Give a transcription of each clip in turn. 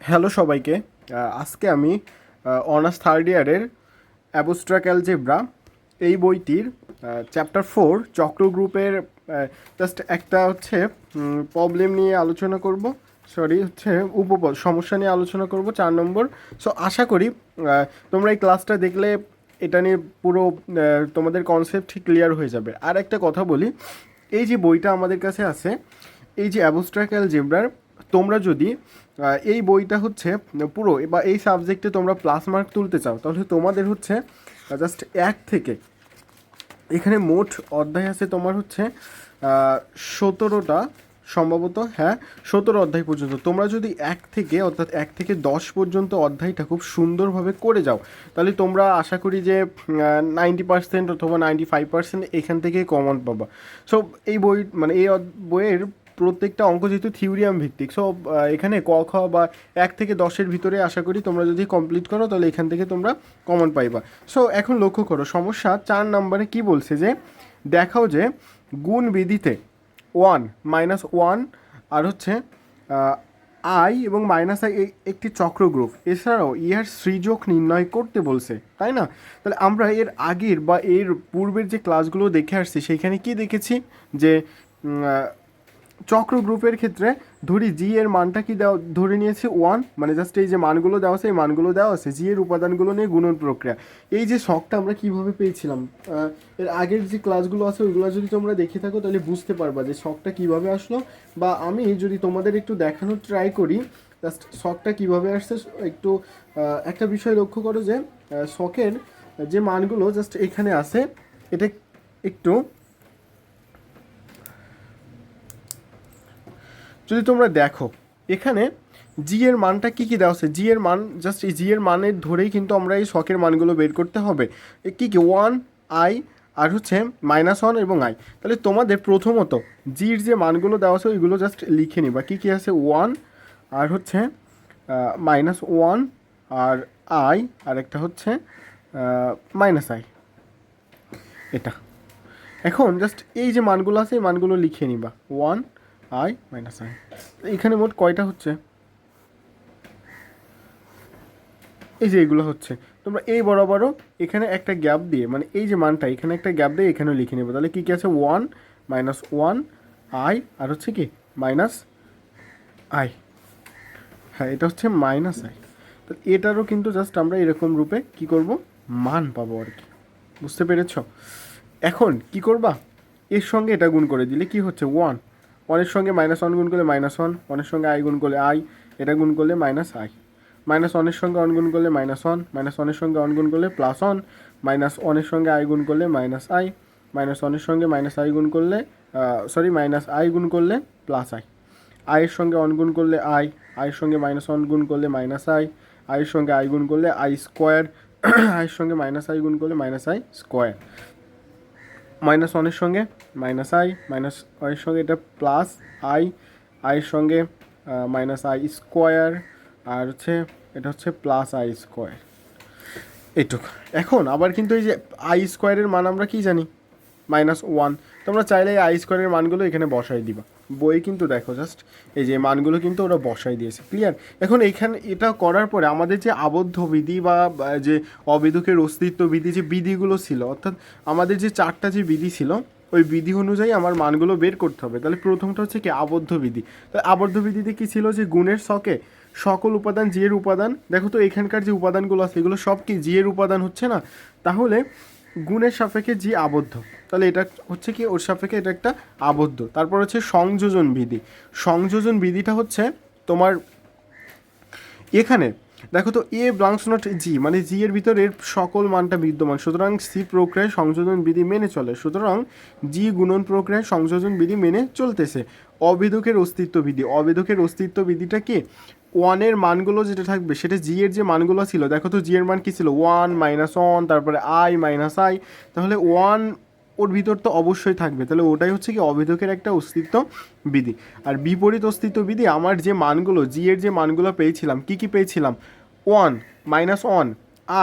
Hello সবাইকে। আজকে আমি অনার্স থার্ড ইয়ারের অ্যাবস্ট্রাক্ট অ্যালজেব্রা এই বইটির চ্যাপ্টার 4 চক্র গ্রুপের জাস্ট একটা হচ্ছে প্রবলেম নিয়ে আলোচনা করব। হচ্ছে সমস্যা নিয়ে আলোচনা করব 4 নম্বর। সো আশা করি তোমরা এই ক্লাসটা দেখলে এটা নিয়ে পুরো তোমাদের কনসেপ্ট ক্লিয়ার হয়ে যাবে। আর একটা কথা বলি, এই যে বইটা আমাদের কাছে আছে, এই যে অ্যাবস্ট্রাক্ট অ্যালজেব্রার, তোমরা যদি এই বইটা হচ্ছে পুরো বা এই সাবজেক্টে তোমরা প্লাস মার্ক তুলতে চাও, তাহলে তোমাদের হচ্ছে জাস্ট 1 থেকে এখানে মোট অধ্যায় আছে তোমার হচ্ছে 17টা, সম্ভবত হ্যাঁ 17 অধ্যায় পর্যন্ত। তোমরা যদি 1 থেকে 10 পর্যন্ত অধ্যায়টা খুব সুন্দরভাবে করে যাও, তাহলে তোমরা আশা করি যে 90% অথবা 95% এখান থেকে কমন পাবা। সো এই বই মানে এই বইয়ের প্রত্যেকটা অঙ্ক যেহেতু থিওরিয়াম ভিত্তিক, সো এখানে ক খ বা 1 থেকে 10-এর ভিতরে আশা করি তোমরা যদি কমপ্লিট করো তাহলে এখান থেকে তোমরা কমন পাইবা। সো এখন লক্ষ্য করো, সমস্যা 4 নম্বরে কি বলছে যে দেখাও যে গুণ বিধিতে 1 - 1 আর হচ্ছে আই এবং -i একটি চক্র গ্রুপ, এছাড়াও ইহার সৃজক নির্ণয় করতে বলছে, তাই না? তাহলে আমরা এর আগের বা এর পূর্বের যে ক্লাসগুলো দেখে আসছি সেইখানে কি দেখেছি যে চক্র গ্রুপের ক্ষেত্রে ধরি জি এর মানটা কি দেওয়া ধরে নিয়েছে 1, মানে জাস্ট এই যে মানগুলো দেওয়া আছে এই মানগুলো দেওয়া আছে, জি এর উপাদানগুলো নিয়ে গুণন প্রক্রিয়া। এই যে শখটা আমরা কিভাবে পেয়েছিলাম, এর আগের যে ক্লাসগুলো আছে ওইগুলো যদি তোমরা দেখে থাকো তাহলে বুঝতে পারবা যে শখটা কিভাবে আসলো। বা আমি যদি তোমাদের একটু দেখানোর ট্রাই করি জাস্ট শখটা কিভাবে আসছে, একটু একটা বিষয় লক্ষ্য করো যে শখের যে মানগুলো জাস্ট এখানে আছে, এটা একটু যদি তোমরা দেখো এখানে জি এর মানটা কী কী দেওয়া আছে, জি এর মান জাস্ট এই জি এর মানের ধরেই কিন্তু আমরা এই শখের মানগুলো বের করতে হবে। কী কী 1 আই আর হচ্ছে -1 এবং আই। তাহলে তোমাদের প্রথমত জির যে মানগুলো দেওয়া আছে ওইগুলো জাস্ট লিখে নিবা। কী কী আছে 1 আর হচ্ছে -1 আর আই আর একটা হচ্ছে -i, এটা। এখন জাস্ট এই যে মানগুলো আছে এই মানগুলো লিখে নিবা 1 আই -i। এখানে মোট কয়টা হচ্ছে, এই যে এইগুলো হচ্ছে। তোমরা এই বরাবরও এখানে একটা গ্যাপ দিয়ে, মানে এই যে মানটা এখানে একটা গ্যাপ দিয়ে এখানেও লিখে নেবে। তাহলে কী কী আছে 1 -1 আই আর হচ্ছে কি -i। হ্যাঁ, এটা হচ্ছে -i। তো এটারও কিন্তু জাস্ট আমরা এরকম রূপে কি করব, মান পাবো আর কি। বুঝতে পেরেছ? এখন কি করবা, এর সঙ্গে এটা গুণ করে দিলে কি হচ্ছে 1, 1-এর সঙ্গে -1 গুণ করলে -1, 1-এর সঙ্গে i গুণ করলে i, এটা গুণ করলে -i, -1-এর সঙ্গে 1 গুণ করলে -1, -1-এর সঙ্গে 1 গুণ করলে +1, -1-এর সঙ্গে i গুণ করলে -i, -1-এর সঙ্গে -i গুণ করলে -i গুণ করলে +i, i-এর সঙ্গে 1 গুণ করলে i, i-এর সঙ্গে -1 গুণ করলে -i, i-এর সঙ্গে i গুণ করলে i স্কোয়ার, i-এর সঙ্গে -i গুণ করলে -i স্কোয়ার, -1-এর সঙ্গে -i, -i-এর সঙ্গে এটা প্লাস i, i-এর সঙ্গে -i স্কোয়ার আর হচ্ছে এটা হচ্ছে +i স্কোয়ার, এইটুকু। এখন আবার কিন্তু এই যে i স্কোয়ারের মান আমরা কি জানি -1। তোমরা চাইলে এই i স্কোয়ারের মানগুলো এখানে বসাই দিবা, বই কিন্তু দেখো জাস্ট এই যে মানগুলো কিন্তু ওরা বসাই দিয়েছে, ক্লিয়ার? এখন এইখানে এটা করার পরে আমাদের যে আবদ্ধ বিধি বা যে অবেদকের অস্তিত্ব বিধি যে বিধিগুলো ছিল, অর্থাৎ আমাদের যে 4টা যে বিধি ছিল ওই বিধি অনুযায়ী আমার মানগুলো বের করতে হবে। তাহলে প্রথমটা হচ্ছে কি আবদ্ধ বিধি। তাহলে আবদ্ধ বিধিতে কী ছিল যে গুণের ছকে সকল উপাদান জি এর উপাদান, দেখো তো এখানকার যে উপাদানগুলো আছে এগুলো সব কি জি এর উপাদান হচ্ছে না? তাহলে গুণের সাপেক্ষে জি আবদ্ধ, তাহলে এটা হচ্ছে কি ওর সাপেক্ষে এটা একটা আবদ্ধ। তারপর হচ্ছে সংযোজন বিধি। সংযোজন বিধিটা হচ্ছে তোমার এখানে দেখো তো এ ব্লাংস নট জি, মানে জি এর ভিতর এর সকল মানটা বিদ্যমান, সুতরাং সি প্রক্রিয়ায় সংযোজন বিধি মেনে চলে, সুতরাং জি গুণন প্রক্রিয়ায় সংযোজন বিধি মেনে চলতেছে। অবেদকের অস্তিত্ব বিধি, অবেদকের অস্তিত্ব বিধিটা কি 1-এর মানগুলো যেটা থাকবে সেটা জি এর যে মানগুলো ছিল, দেখো তো জি এর মান কী ছিল 1 -1 তারপরে i -i, তাহলে 1 ওর ভিতর তো অবশ্যই থাকবে, তাহলে ওটাই হচ্ছে কি অবেদকের একটা অস্তিত্ব বিধি। আর বিপরীত অস্তিত্ব বিধি, আমার যে মানগুলো জি এর যে মানগুলো পেয়েছিলাম, কি কি পেয়েছিলাম 1 -1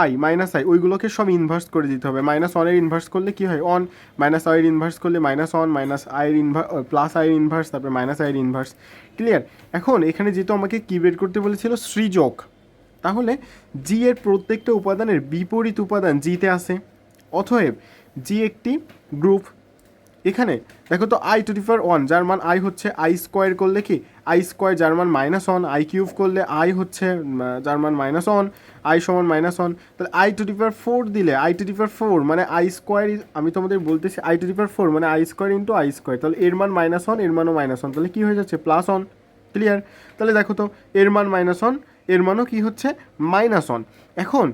আই মাইনাস আই ওইগুলোকে সব ইনভার্স করে দিতে হবে। মাইনাস ওয়ানের ইনভার্স করলে কী হয় অন, মাইনাস আইয়ের ইনভার্স করলে মাইনাস ওয়ান, মাইনাস আইয়ের ইনভার্স প্লাস আইয়ের ইনভার্স, তারপরে মাইনাস আইয়ের ইনভার্স। ক্লিয়ার? এখন এখানে যেহেতু আমাকে কী বের করতে বলেছিল সৃজক, তাহলে জি এর প্রত্যেকটা উপাদানের বিপরীত উপাদান জিতে আসে, অতএব জি একটি গ্রুপ। এখানে দেখো তো I to the power one যার মান আই হচ্ছে আই স্কোয়ার করলে কি আই স্কোয়ার যার মান মাইনাস ওয়ান, আই কিউব করলে আই হচ্ছে যার মান মাইনাস ওয়ান, আই সমান মাইনাস ওয়ান। তাহলে I to the power four দিলে I to the power four মানে আই স্কোয়ার, আমি তোমাদের বলতেছি I to the power four মানে I square into I square, তাহলে এর মান মাইনাস ওয়ান এর মানও মাইনাস ওয়ান, তাহলে কী হয়ে যাচ্ছে প্লাস ওয়ান। ক্লিয়ার? তাহলে দেখো তো এর মান মাইনাস ওয়ান এর মানও কী হচ্ছে মাইনাস ওয়ান। এখন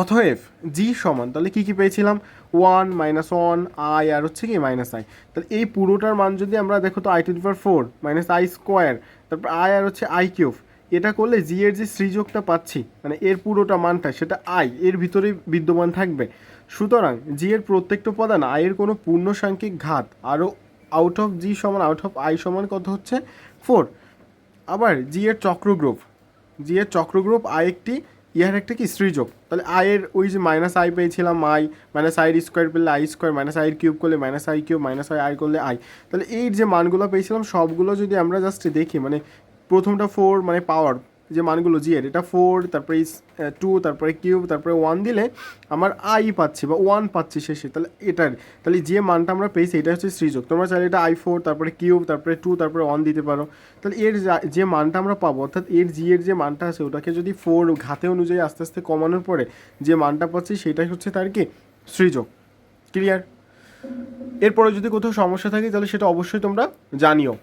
অতএব জি সমান তাহলে কী কী পেয়েছিলাম ওয়ান মাইনাস ওয়ান আই আর হচ্ছে কি মাইনাস আই। তাহলে এই পুরোটার মান যদি আমরা দেখো তো I to the power four minus I square তারপর আই আর হচ্ছে আই কিউব, এটা করলে জি এর যে সৃজকটা পাচ্ছি মানে এর পুরোটা মানটা সেটা আই এর ভিতরেই বিদ্যমান থাকবে। সুতরাং জি এর প্রত্যেকটা উপাদান আই এর কোনো পূর্ণসাংখ্যিক ঘাত আরও আউট অফ জি সমান আউট অফ আই সমান কত হচ্ছে ফোর। আবার জি এর চক্র গ্রুপ, জি এর চক্র গ্রুপ আই একটি ইহার একটা কি সৃজক, তাহলে আয়ের ওই যে মাইনাস আই পেয়েছিলাম আই, মাইনাস আইয়ের স্কোয়ার পেলে আই স্কোয়ার, মাইনাস আইয়ের কিউব করলে minus I cube, minus I করলে আই। তাহলে এই যে মানগুলো পেয়েছিলাম সবগুলো যদি আমরা জাস্ট দেখি মানে প্রথমটা ফোর মানে পাওয়ার যে মানগুলো জি এর এটা ফোর তারপরে টু তারপরে কিউব তারপরে ওয়ান দিলে আমার আই পাচ্ছি বা ওয়ান পাচ্ছি শেষে, তাহলে এটার তাহলে যে মানটা আমরা পেয়েছি এটা হচ্ছে সৃজক। তোমরা চাইলে এটা আই ফোর তারপরে কিউব তারপরে টু তারপরে ওয়ান দিতে পারো। তাহলে এর যে মানটা আমরা পাবো অর্থাৎ এর জি এর যে মানটা আছে ওটাকে যদি ফোর ঘাতে অনুযায়ী আস্তে আস্তে কমানোর পরে যে মানটা পাচ্ছি সেটাই হচ্ছে তার কি সৃজক। ক্লিয়ার? এরপরে যদি কোথাও সমস্যা থাকে তাহলে সেটা অবশ্যই তোমরা জানিও।